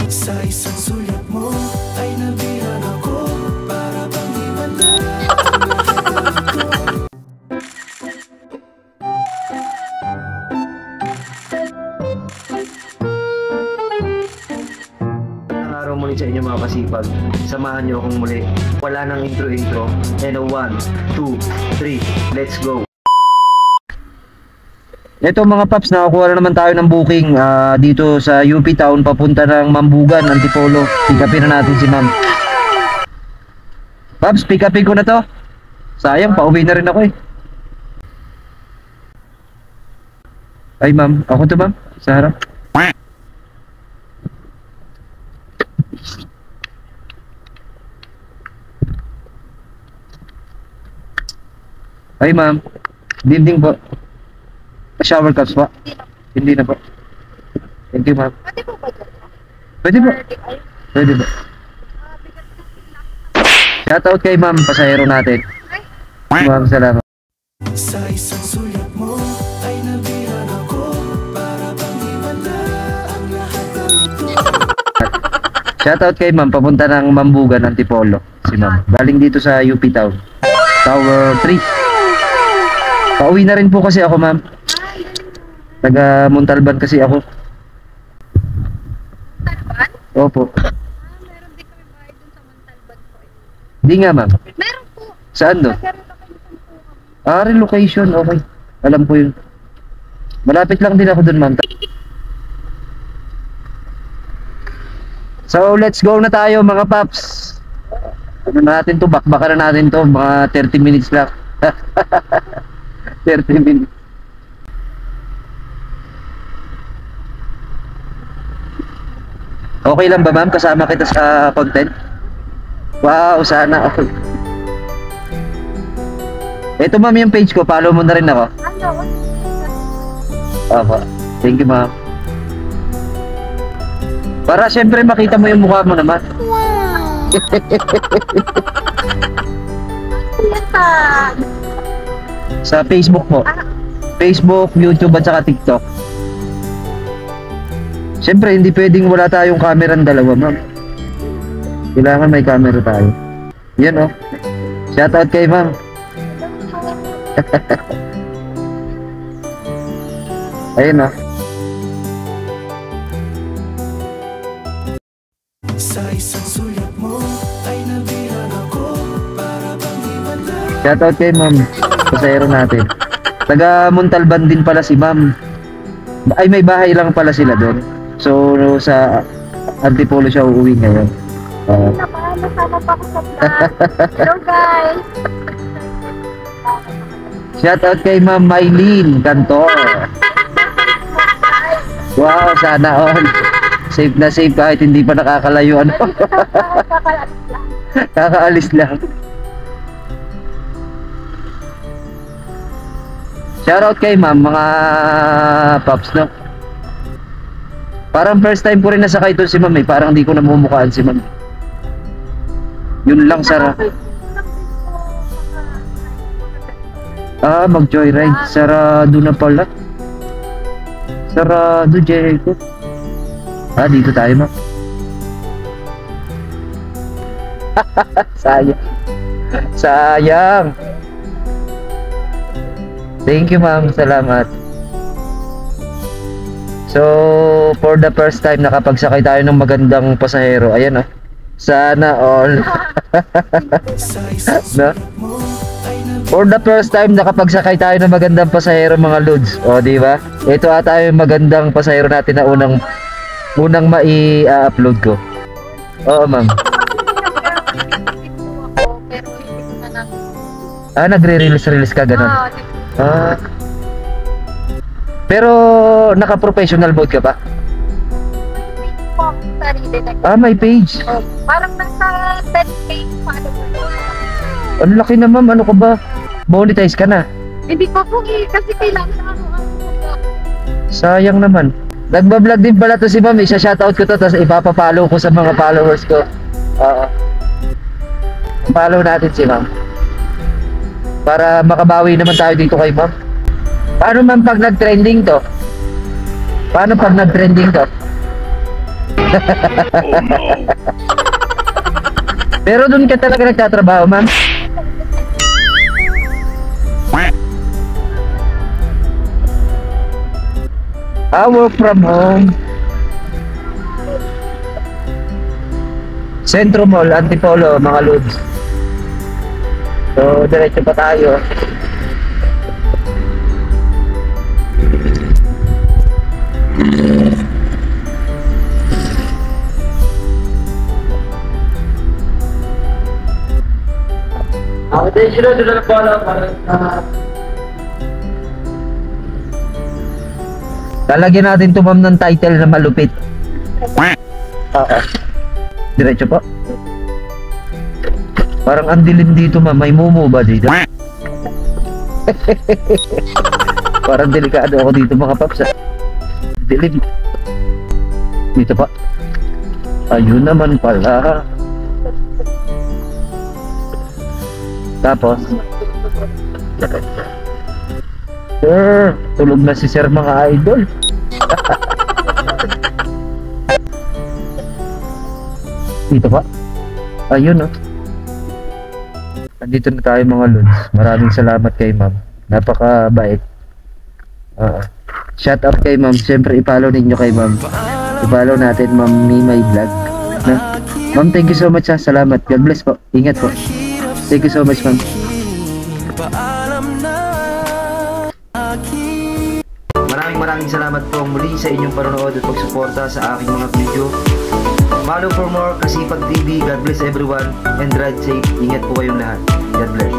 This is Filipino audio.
Sa isang sulat mo ay nabihan ako, para bang himanda ang lahat ng ito. Araw muli sa inyo mga kasipag. Samahan niyo akong muli. Wala nang intro-intro. And 1, 2, 3, let's go! Ito mga paps, nakakuha na naman tayo ng booking dito sa UP Town papunta ng Mambugan, Antipolo. Pick upin na natin si ma'am. Paps, pick upin ko na to. Sayang, pauwi na rin ako eh. Ay ma'am, ako to ma'am, sa harap. Ay ma'am, good evening po. Shower cups po? Hindi na po. Thank you ma'am. Pwede po ba dyan? Pwede po. Pwede po. Shoutout kay ma'am, pasahero natin. Ma'am, salamat. Sa isang sulat mo ay nabihan ako, para bang himanda ang lahat ng ito. Shoutout kay ma'am, papunta ng Mambugan, Antipolo. Si ma'am. Galing dito sa UP Town. Tower 3. Pauwi na rin po kasi ako ma'am. Taga Montalban kasi ako. Montalban? Opo. Meron din kami bahay dun sa Montalban po. Hindi nga ma'am. Meron po. Saan do? Nag-relocation po kami. Relocation. Okay. Alam ko yun. Malapit lang din ako dun ma'am. So let's go na tayo mga paps. Ano natin to? Bakbakan na natin to. Mga 30 minutes lang. 30 minutes. Okay lang ba ma'am? Kasama kita sa content? Wow, sana ako. Ito ma'am yung page ko. Follow mo na rin ako. Ano? Opo. Thank you ma'am. Para syempre makita mo yung mukha mo naman. Wow! Sa Facebook po. Facebook, YouTube at saka TikTok. Siyempre, hindi pwedeng wala tayong camera ng dalawa, ma'am. Kailangan may camera tayo. Yan, oh. Shoutout kay ma'am. Ayun, oh. Sa isang sulat mo ay nabihan ako, para bang himanda. Shoutout kay ma'am. Pasahero natin. Taga Montalban din pala si ma'am. Ay, may bahay lang pala sila doon. So, sa Antipolo siya uuwi ngayon. Nasama pa ako sa vlog. Hello guys! Shoutout kay Ma'am Mylene Cantor. Wow, sana all. Safe na safe kahit hindi pa nakakalayo. Ano? Kakaalis lang. Shoutout kay ma'am, mga paps, no? Parang first time ko rin nasakay doon si ma'am eh. Parang di ko namumukhaan si ma'am. Yun lang, Sarah. Mag-joyride. Sarado na pala. Sarado, Jericho. Dito tayo, ma'am. Sayang. Sayang. Thank you, ma'am. Salamat. So, for the first time nakapagsakay tayo ng magandang pasahero. Ayan, oh. Sana all. No? For the first time nakapagsakay tayo ng magandang pasahero, mga lods. O, di ba? Ito ata yung magandang pasahero natin na unang mai-upload ko. Oo, ma'am. Nagre-release ka ganun. Pero naka-professional mode ka ba? May page. Parang nasa 10K followers. Ang laki na, ma'am. Ano ka ba? Monetize ka na? Hindi pa po kasi kailangan ako. Sayang naman. Nagbablog din pala to si ma'am. Isa-shoutout ko to, tapos ipapapollow ko sa mga followers ko. Follow natin si ma'am. Para makabawi naman tayo dito kay ma'am. Paano ma'am pag nag-trending to? Paano pag nag-trending to? Pero doon ka talaga nagtatrabaho, ma'am? Work from home. Centro Mall, Antipolo, mga lods. So, diretso pa tayo. Ako din sila, doon na pala para lalagyan natin to ma'am ng title na malupit. Oo. Diretso po. Parang ang dilim dito ma'am. May mumu ba dito? Parang delikado ako dito mga paps. Dilim. Dito pa. Ayun naman pala. Tapos sir, tulog na si sir mga idol. Dito pa. Ayun oh. Andito na tayo mga lods. Maraming salamat kay ma'am. Napakabait. Shout out kay ma'am. Siyempre i-follow ninyo kay ma'am. I-follow natin ma'am Mimay Vlog. Ma'am, thank you so much ha. Salamat. God bless po. Ingat po. Thank you so much ma'am. Maraming salamat po muli sa inyong panonood at pagsuporta sa aking mga video. Follow for more, Kasipag TV. God bless everyone and ride safe. Ingat po kayong lahat. God bless.